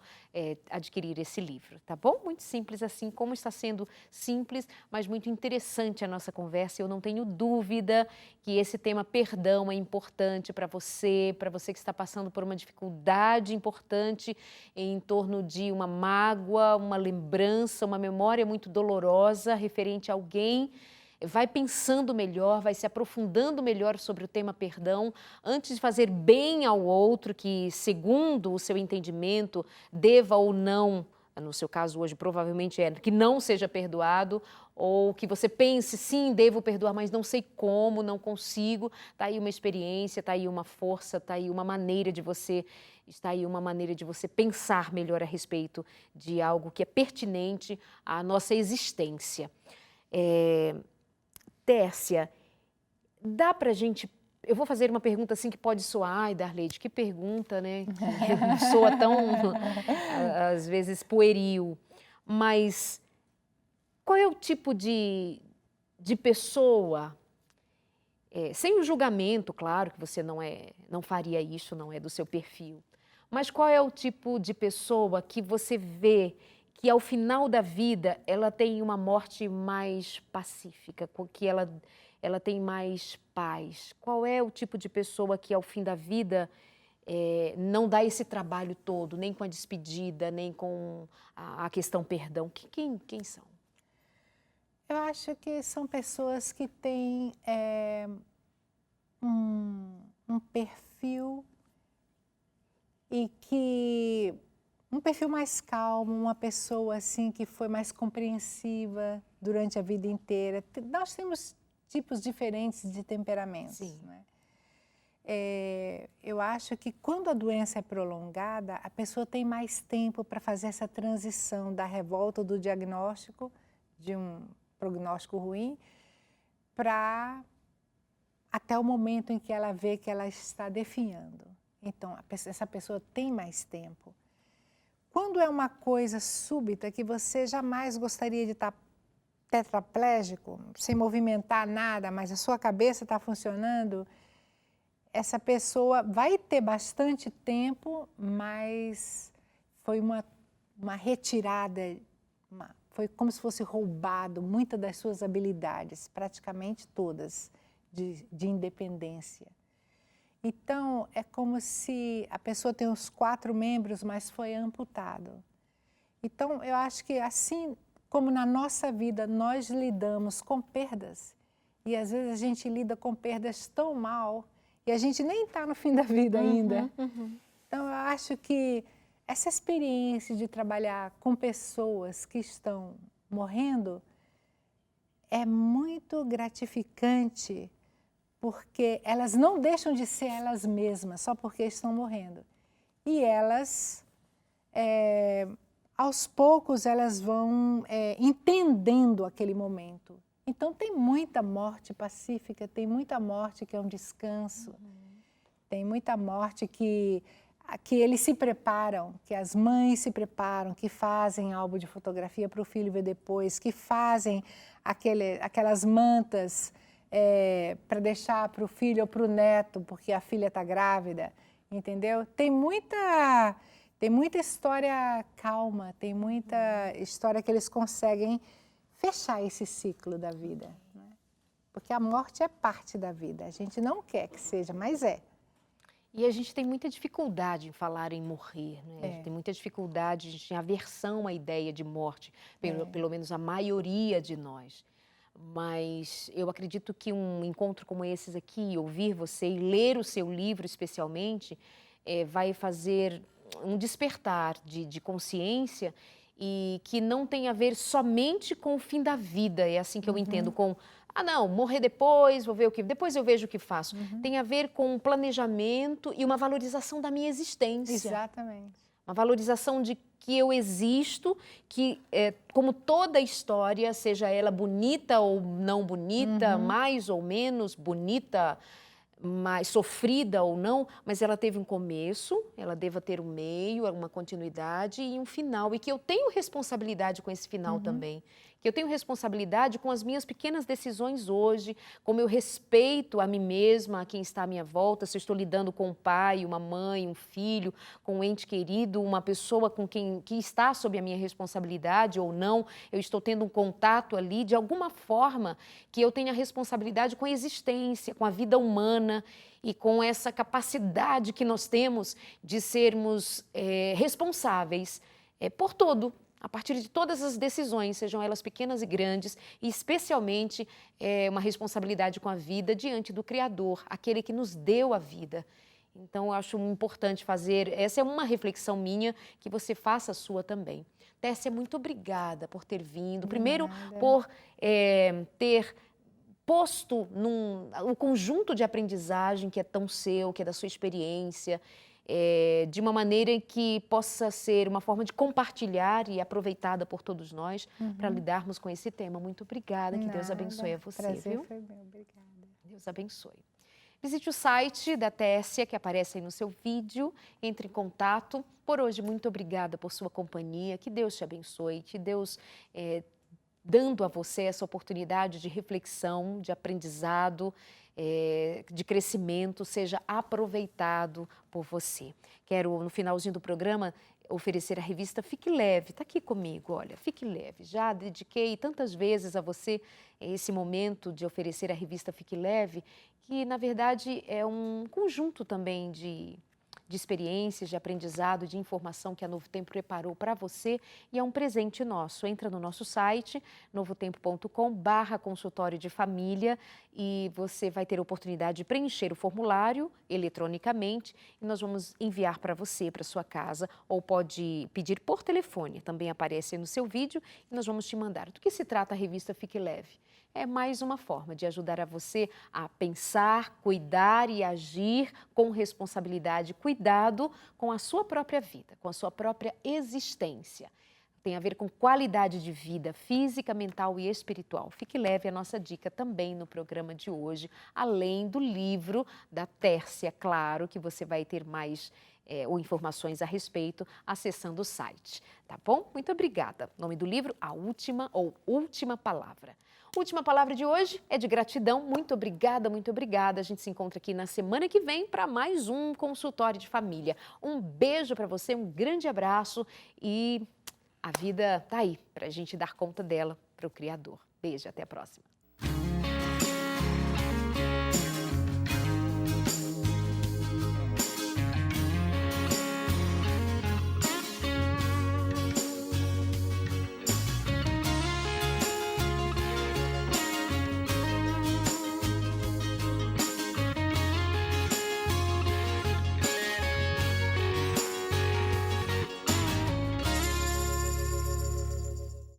adquirir esse livro, tá bom? Muito simples assim, como está sendo simples, mas muito interessante a nossa conversa. Eu não tenho dúvida que esse tema perdão é importante para você que está passando por uma dificuldade importante em torno de uma mágoa, uma lembrança, uma memória muito dolorosa referente a alguém. Vai pensando melhor, vai se aprofundando melhor sobre o tema perdão, antes de fazer bem ao outro, que segundo o seu entendimento, deva ou não, no seu caso hoje provavelmente que não seja perdoado, ou que você pense, sim, devo perdoar, mas não sei como, não consigo. Está aí uma experiência, está aí uma força, está aí uma maneira de você pensar melhor a respeito de algo que é pertinente à nossa existência. Tércia, dá pra gente... Eu vou fazer uma pergunta assim que pode soar, ai, Darleide, que pergunta, né? Que soa tão, às vezes, pueril. Mas qual é o tipo de pessoa, sem o julgamento, claro que você não faria isso, não é do seu perfil, mas qual é o tipo de pessoa que você vê que ao final da vida ela tem uma morte mais pacífica, que ela tem mais paz? Qual é o tipo de pessoa que ao fim da vida não dá esse trabalho todo, nem com a despedida, nem com a questão perdão? Quem são? Eu acho que são pessoas que têm um perfil e que um perfil mais calmo, uma pessoa assim que foi mais compreensiva durante a vida inteira. Nós temos tipos diferentes de temperamentos, Sim. né? Eu acho que quando a doença é prolongada, a pessoa tem mais tempo para fazer essa transição da revolta do diagnóstico, de um prognóstico ruim, para até o momento em que ela vê que ela está definhando. Então, essa pessoa tem mais tempo. Quando é uma coisa súbita que você jamais gostaria de estar tetraplégico, sem movimentar nada, mas a sua cabeça está funcionando, essa pessoa vai ter bastante tempo, mas foi uma retirada, foi como se fosse roubado muitas das suas habilidades, praticamente todas, de independência. Então, é como se a pessoa tem os 4 membros, mas foi amputado. Então, eu acho que assim como na nossa vida nós lidamos com perdas, e às vezes a gente lida com perdas tão mal, e a gente nem está no fim da vida ainda. Então, eu acho que essa experiência de trabalhar com pessoas que estão morrendo é muito gratificante, porque elas não deixam de ser elas mesmas só porque estão morrendo. E elas, aos poucos, elas vão entendendo aquele momento. Então, tem muita morte pacífica, tem muita morte que é um descanso, tem muita morte que eles se preparam, que as mães se preparam, que fazem álbum de fotografia para o filho ver depois, que fazem aquelas mantas para deixar para o filho ou para o neto, porque a filha está grávida, entendeu? Tem muita história calma, tem muita história que eles conseguem fechar esse ciclo da vida, né? Porque a morte é parte da vida, a gente não quer que seja, mas é. E a gente tem muita dificuldade em falar em morrer, né? A gente tem muita dificuldade, a gente tem aversão à ideia de morte, pelo menos a maioria de nós. Mas eu acredito que um encontro como esses aqui, ouvir você e ler o seu livro especialmente, vai fazer um despertar de consciência e que não tem a ver somente com o fim da vida, é assim que eu entendo, com não, morrer depois, vou ver o que, depois eu vejo o que faço. Tem a ver com um planejamento e uma valorização da minha existência. Exatamente. Uma valorização de que eu existo, que como toda história, seja ela bonita ou não bonita, mais ou menos bonita, mais sofrida ou não, mas ela teve um começo, ela deva ter um meio, uma continuidade e um final. E que eu tenho responsabilidade com esse final também. Que eu tenho responsabilidade com as minhas pequenas decisões hoje, como eu respeito a mim mesma, a quem está à minha volta, se eu estou lidando com um pai, uma mãe, um filho, com um ente querido, uma pessoa com quem que está sob a minha responsabilidade ou não, eu estou tendo um contato ali, de alguma forma que eu tenha responsabilidade com a existência, com a vida humana e com essa capacidade que nós temos de sermos responsáveis por tudo, a partir de todas as decisões, sejam elas pequenas e grandes, e especialmente uma responsabilidade com a vida diante do Criador, aquele que nos deu a vida. Então, eu acho importante fazer, essa é uma reflexão minha, que você faça a sua também. Tessia, muito obrigada por ter vindo, primeiro por ter posto um conjunto de aprendizagem que é tão seu, que é da sua experiência, de uma maneira que possa ser uma forma de compartilhar e aproveitada por todos nós para lidarmos com esse tema. Muito obrigada, que Deus abençoe a você, Prazer viu? foi meu, obrigada. Deus abençoe. Visite o site da Tessia, que aparece aí no seu vídeo, entre em contato. Por hoje, muito obrigada por sua companhia, que Deus te abençoe, que Deus dando a você essa oportunidade de reflexão, de aprendizado, de crescimento seja aproveitado por você. Quero, no finalzinho do programa, oferecer a revista Fique Leve. Está aqui comigo, olha, Fique Leve. Já dediquei tantas vezes a você esse momento de oferecer a revista Fique Leve, que na verdade é um conjunto também de experiências, de aprendizado, de informação que a Novo Tempo preparou para você e é um presente nosso. Entra no nosso site, novotempo.com/consultório de família e você vai ter a oportunidade de preencher o formulário eletronicamente e nós vamos enviar para você, para sua casa, ou pode pedir por telefone, também aparece no seu vídeo e nós vamos te mandar. Do que se trata a revista Fique Leve? É mais uma forma de ajudar a você a pensar, cuidar e agir com responsabilidade, cuidado com a sua própria vida, com a sua própria existência. Tem a ver com qualidade de vida física, mental e espiritual. Fique leve a nossa dica também no programa de hoje, além do livro da Tércia, claro, que você vai ter mais ou informações a respeito acessando o site, tá bom? Muito obrigada. Nome do livro, A Última ou Última Palavra. Última palavra de hoje é de gratidão. Muito obrigada, muito obrigada. A gente se encontra aqui na semana que vem para mais um consultório de família. Um beijo para você, um grande abraço e a vida tá aí para a gente dar conta dela para o Criador. Beijo, até a próxima.